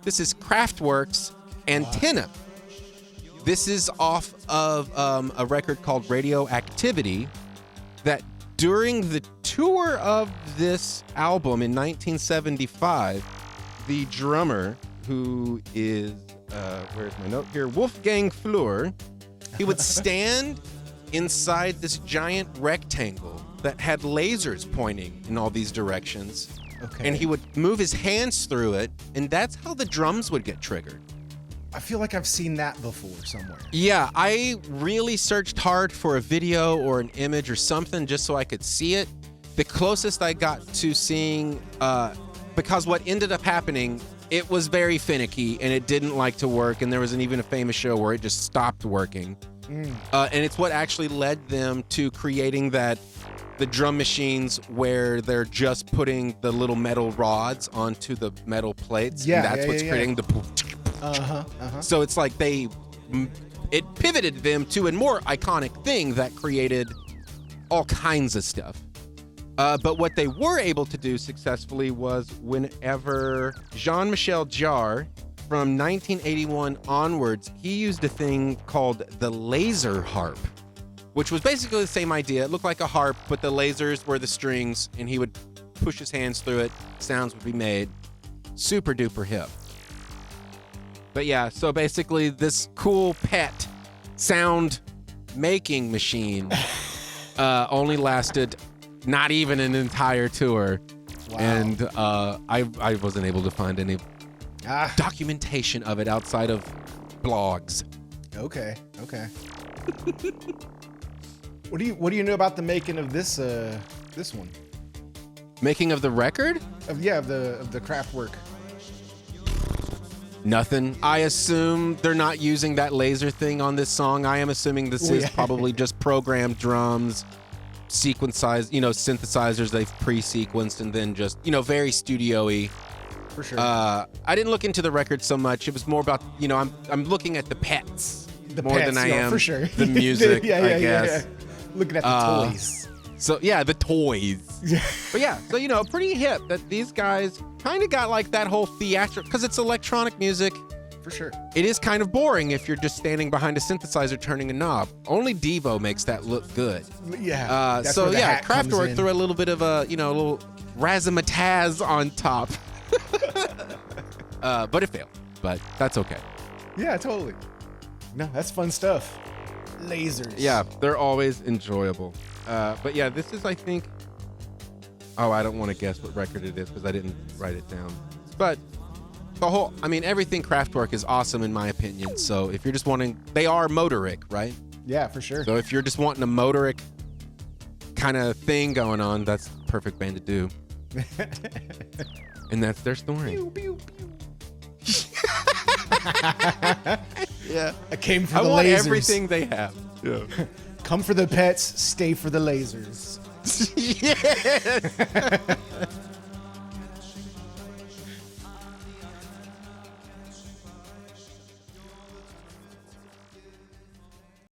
This is Kraftwerk's Antenna. This is off of a record called Radioactivity that during the tour of this album in 1975, the drummer, who is, where's my note here, Wolfgang Flür, he would stand inside this giant rectangle that had lasers pointing in all these directions. Okay. And he would move his hands through it, and that's how the drums would get triggered. I feel like I've seen that before somewhere. Yeah, I really searched hard for a video or an image or something just so I could see it. The closest I got to seeing, because what ended up happening, it was very finicky and it didn't like to work, and there was even a famous show where it just stopped working. And it's what actually led them to creating the drum machines where they're just putting the little metal rods onto the metal plates. Yeah, and that's what's creating the... So it's like it pivoted them to a more iconic thing that created all kinds of stuff. But what they were able to do successfully was whenever Jean-Michel Jarre, from 1981 onwards, he used a thing called the laser harp, which was basically the same idea. It looked like a harp, but the lasers were the strings, and he would push his hands through it. Sounds would be made. Super duper hip. But yeah, so basically this cool pet sound making machine only lasted not even an entire tour. Wow. And I wasn't able to find any documentation of it outside of blogs. Okay. What do you know about the making of this one? Making of the record? Of the Kraftwerk. Nothing. I assume they're not using that laser thing on this song. I am assuming this is probably just programmed drums, synthesizers they've pre-sequenced, and then just, very studio-y. For sure. I didn't look into the record so much. It was more about, I'm looking at the pets more than I am for sure. the music, I guess. Yeah. Looking at the toys. So, yeah, the toys. But yeah, so, pretty hip that these guys kind of got like that whole theatrical, because it's electronic music. For sure. It is kind of boring if you're just standing behind a synthesizer turning a knob. Only Devo makes that look good. Yeah. Kraftwerk threw a little bit of a little razzmatazz on top. But it failed. But that's okay. Yeah, totally. No, that's fun stuff. Lasers. Yeah, they're always enjoyable. But yeah, this is, I think... Oh, I don't want to guess what record it is because I didn't write it down. But everything Kraftwerk is awesome in my opinion. So if you're just wanting... They are motoric, right? Yeah, for sure. So if you're just wanting a motoric kind of thing going on, that's the perfect band to do. And that's their story. Pew, pew, pew. Yeah. I came for the lasers. I want everything they have. Yeah. Come for the pets, stay for the lasers. Yes.